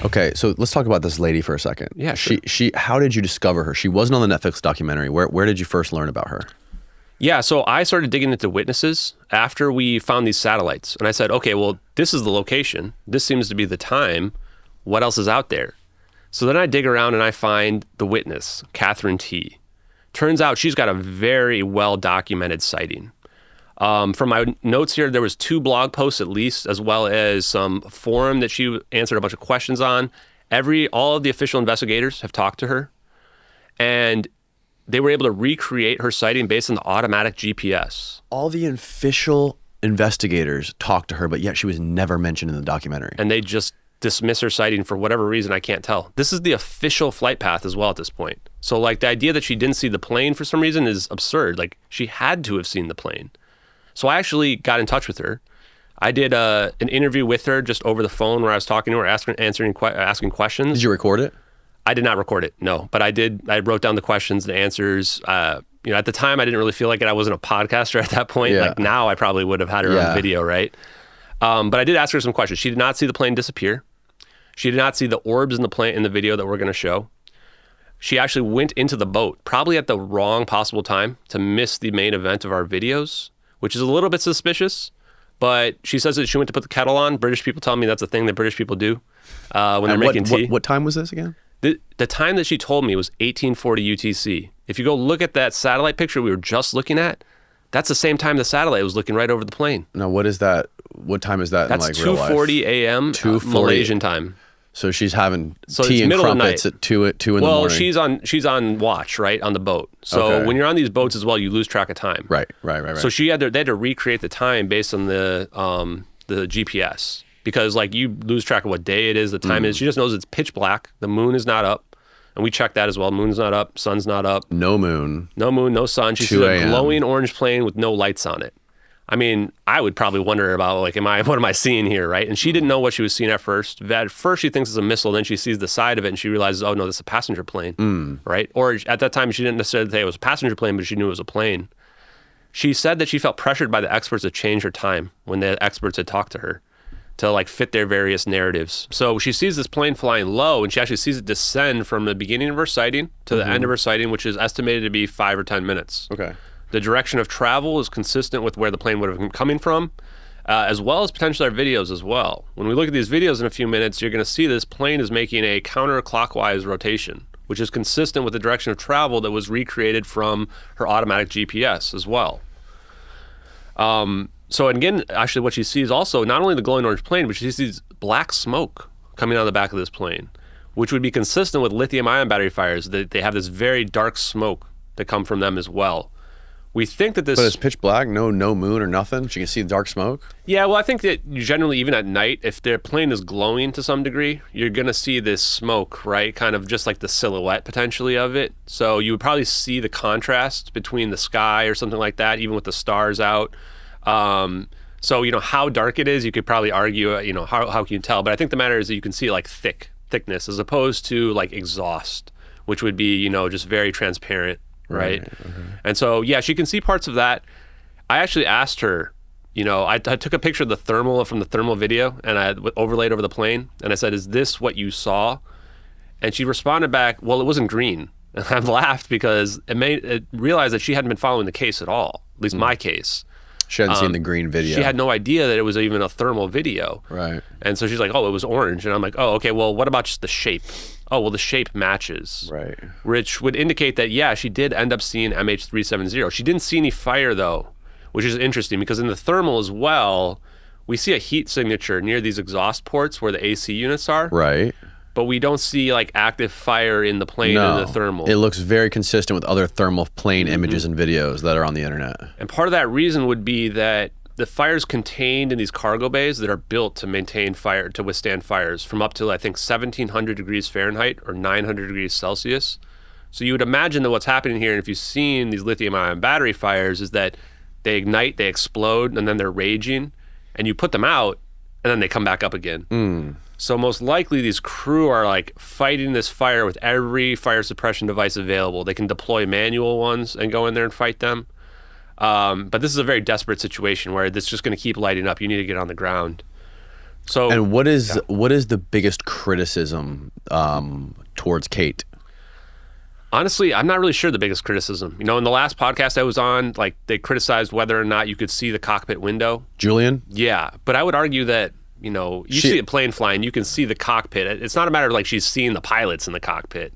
Okay, so let's talk about this lady for a second. Yeah, sure. How did you discover her? She wasn't on the Netflix documentary. Where did you first learn about her? Yeah, so I started digging into witnesses after we found these satellites. And I said, okay, well, this is the location. This seems to be the time. What else is out there? So then I dig around and I find the witness, Catherine T. Turns out she's got a very well-documented sighting. From my notes here, there was 2 blog posts at least, as well as some forum that she answered a bunch of questions on. All of the official investigators have talked to her, and they were able to recreate her sighting based on the automatic GPS. All the official investigators talked to her, but yet she was never mentioned in the documentary. And they just dismiss her sighting for whatever reason, I can't tell. This is the official flight path as well at this point. So like the idea that she didn't see the plane for some reason is absurd. Like she had to have seen the plane. So I actually got in touch with her. I did an interview with her just over the phone where I was talking to her, asking questions. Did you record it? I did not record it, no. But I wrote down the questions, the answers. At the time, I didn't really feel like it. I wasn't a podcaster at that point. Yeah. Like now, I probably would have had her on video, right? But I did ask her some questions. She did not see the plane disappear. She did not see the orbs in the plane in the video that we're going to show. She actually went into the boat, probably at the wrong possible time to miss the main event of our videos, which is a little bit suspicious. But she says that she went to put the kettle on. British people tell me that's a thing that British people do when they're making tea. What time was this again? The time that she told me was 1840 UTC. If you go look at that satellite picture we were just looking at, that's the same time the satellite was looking right over the plane. Now, what is that? What time is that that's in like real life? 2:40 a.m. 2:40 Malaysian time. So she's having tea and crumpets at 2 in the morning. Well, she's on watch, right, on the boat. So when you're on these boats as well, you lose track of time. Right. So they had to recreate the time based on the GPS. Because like you lose track of what day it is, the time is. She just knows it's pitch black. The moon is not up. And we checked that as well. Moon's not up. Sun's not up. No moon. No sun. She sees a glowing orange plane with no lights on it. I mean, I would probably wonder about like, what am I seeing here, right? And she didn't know what she was seeing at first. At first, she thinks it's a missile. Then she sees the side of it and she realizes, oh no, this is a passenger plane, right? Or at that time, she didn't necessarily say it was a passenger plane, but she knew it was a plane. She said that she felt pressured by the experts to change her time when the experts had talked to her to like fit their various narratives. So she sees this plane flying low and she actually sees it descend from the beginning of her sighting to the end of her sighting, which is estimated to be 5 or 10 minutes. Okay. The direction of travel is consistent with where the plane would have been coming from, as well as potentially our videos as well. When we look at these videos in a few minutes, you're going to see this plane is making a counterclockwise rotation, which is consistent with the direction of travel that was recreated from her automatic GPS as well. So again, actually what she sees also, not only the glowing orange plane, but she sees black smoke coming out of the back of this plane, which would be consistent with lithium-ion battery fires. They have this very dark smoke that come from them as well. We think that this... But it's pitch black, no moon or nothing? She can see the dark smoke? Yeah, well, I think that generally, even at night, if their plane is glowing to some degree, you're going to see this smoke, right? Kind of just like the silhouette, potentially, of it. So you would probably see the contrast between the sky or something like that, even with the stars out. So, how dark it is, you could probably argue, how can you tell? But I think the matter is that you can see like thickness as opposed to like exhaust, which would be, just very transparent. Right. And so, yeah, she can see parts of that. I actually asked her, I took a picture of the thermal from the thermal video and I overlaid over the plane. And I said, is this what you saw? And she responded back, well, it wasn't green. And I laughed because it realized that she hadn't been following the case at all, at least my case. She hadn't seen the green video. She had no idea that it was even a thermal video. Right. And so she's like, oh, it was orange. And I'm like, oh, okay, well, what about just the shape? Oh, well, the shape matches. Right. Which would indicate that, yeah, she did end up seeing MH370. She didn't see any fire, though, which is interesting because in the thermal as well, we see a heat signature near these exhaust ports where the AC units are. Right. But we don't see like active fire in the plane in the thermal. It looks very consistent with other thermal plane images and videos that are on the internet. And part of that reason would be that the fires contained in these cargo bays that are built to maintain fire, to withstand fires from up to, I think, 1,700 degrees Fahrenheit or 900 degrees Celsius. So you would imagine that what's happening here, and if you've seen these lithium-ion battery fires, is that they ignite, they explode, and then they're raging, and you put them out, and then they come back up again. So most likely these crew are like fighting this fire with every fire suppression device available. They can deploy manual ones and go in there and fight them. But this is a very desperate situation where it's just going to keep lighting up. You need to get on the ground. So, And what is the biggest criticism towards Kate? honestly, I'm not really sure the biggest criticism. You know, in the last podcast I was on, like they criticized whether or not you could see the cockpit window. Julian? Yeah, but I would argue that, you know, you see a plane flying, you can see the cockpit. It's not a matter of like she's seeing the pilots in the cockpit.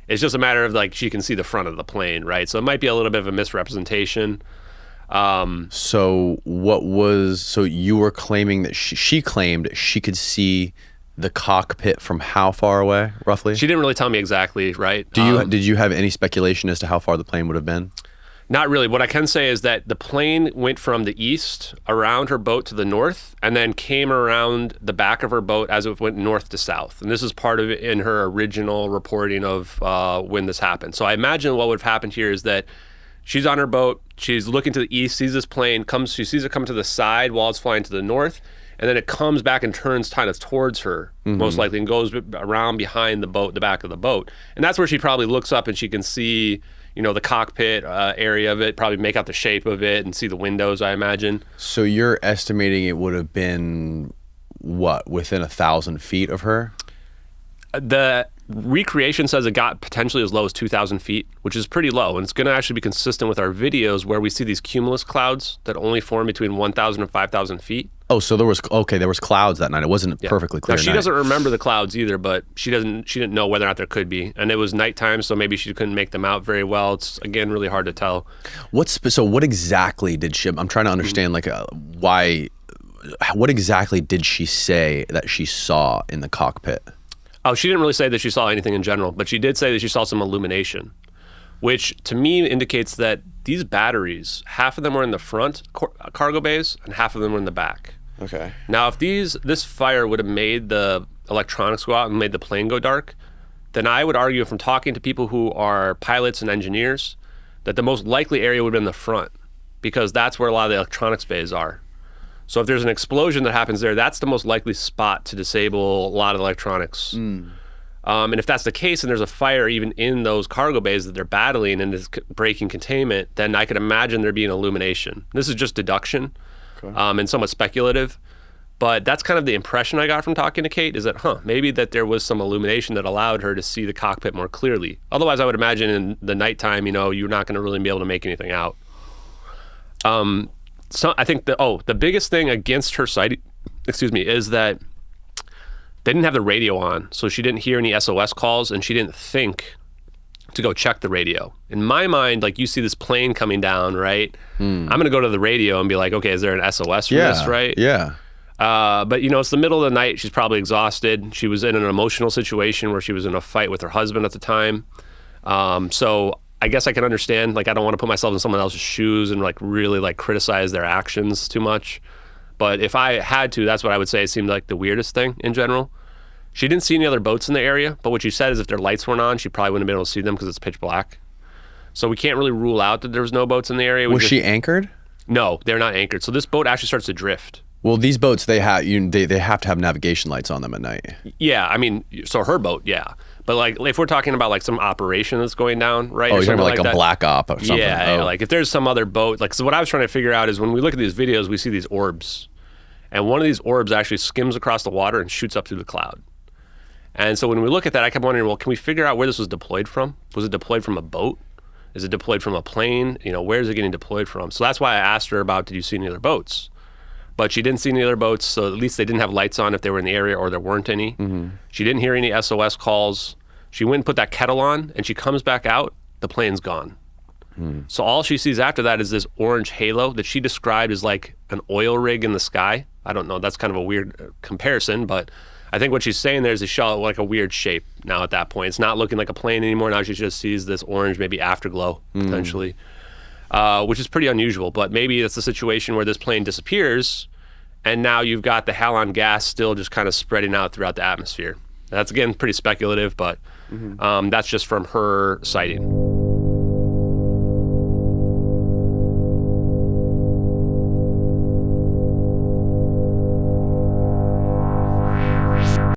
It's just a matter of like she can see the front of the plane, right? So it might be a little bit of a misrepresentation. So you were claiming that she claimed she could see the cockpit from how far away, roughly? She didn't really tell me exactly, right? Did you have any speculation as to how far the plane would have been? Not really. What I can say is that the plane went from the east around her boat to the north and then came around the back of her boat as it went north to south. And this is part of it in her original reporting of when this happened. So I imagine what would have happened here is that she's on her boat, she's looking to the east, sees this plane, she sees it come to the side while it's flying to the north, and then it comes back and turns kind of towards her, most likely, and goes around behind the boat, the back of the boat. And that's where she probably looks up and she can see, you know, the cockpit area of it, probably make out the shape of it and see the windows, I imagine. So you're estimating it would have been, what, within 1,000 feet of her? The recreation says it got potentially as low as 2,000 feet, which is pretty low. And it's going to actually be consistent with our videos where we see these cumulus clouds that only form between 1,000 and 5,000 feet. Oh, so there was clouds that night. It wasn't a perfectly clear Now, she night. doesn't remember the clouds either, but she didn't know whether or not there could be. And it was nighttime, so maybe she couldn't make them out very well. It's, again, really hard to tell. So what exactly did she, I'm trying to understand what exactly did she say that she saw in the cockpit? Oh, she didn't really say that she saw anything in general, but she did say that she saw some illumination, which to me indicates that these batteries, half of them were in the front cargo bays and half of them were in the back. Okay. Now, if this fire would have made the electronics go out and made the plane go dark, then I would argue from talking to people who are pilots and engineers that the most likely area would have been the front, because that's where a lot of the electronics bays are. So if there's an explosion that happens there, that's the most likely spot to disable a lot of electronics. And if that's the case and there's a fire even in those cargo bays that they're battling and is breaking containment, then I could imagine there being illumination. This is just deduction and somewhat speculative. But that's kind of the impression I got from talking to Kate, is that, maybe that there was some illumination that allowed her to see the cockpit more clearly. Otherwise, I would imagine in the nighttime, you're not going to really be able to make anything out. So I think the biggest thing against her sighting, is that they didn't have the radio on, so she didn't hear any SOS calls, and she didn't think to go check the radio. In my mind, like, you see this plane coming down, right? I'm going to go to the radio and be like, okay, is there an SOS for this, right? Yeah. But, it's the middle of the night. She's probably exhausted. She was in an emotional situation where she was in a fight with her husband at the time. So I guess I can understand, like, I don't want to put myself in someone else's shoes and like really like criticize their actions too much. But if I had to, that's what I would say seemed like the weirdest thing in general. She didn't see any other boats in the area, but what she said is if their lights weren't on, she probably wouldn't have been able to see them because it's pitch black. So we can't really rule out that there was no boats in the area. Was she anchored? No, they're not anchored. So this boat actually starts to drift. Well, these boats, they have to have navigation lights on them at night. Yeah, I mean, so her boat, yeah. But like, if we're talking about like some operation that's going down, right? Oh, you're talking about like a black op or something. Yeah, like if there's some other boat, like, so what I was trying to figure out is when we look at these videos, we see these orbs. And one of these orbs actually skims across the water and shoots up through the cloud. And so when we look at that, I kept wondering, well, can we figure out where this was deployed from? Was it deployed from a boat? Is it deployed from a plane? Where is it getting deployed from? So that's why I asked her about, did you see any other boats? But she didn't see any other boats, so at least they didn't have lights on if they were in the area, or there weren't any. She didn't hear any SOS calls. She went and put that kettle on, and she comes back out, the plane's gone. So all she sees after that is this orange halo that she described as like an oil rig in the sky. I don't know, that's kind of a weird comparison, but I think what she's saying there is she saw like a weird shape now at that point. It's not looking like a plane anymore. Now she just sees this orange, maybe afterglow, potentially. Which is pretty unusual, but maybe it's a situation where this plane disappears and now you've got the halon gas still just kind of spreading out throughout the atmosphere. That's, again, pretty speculative, but that's just from her sighting.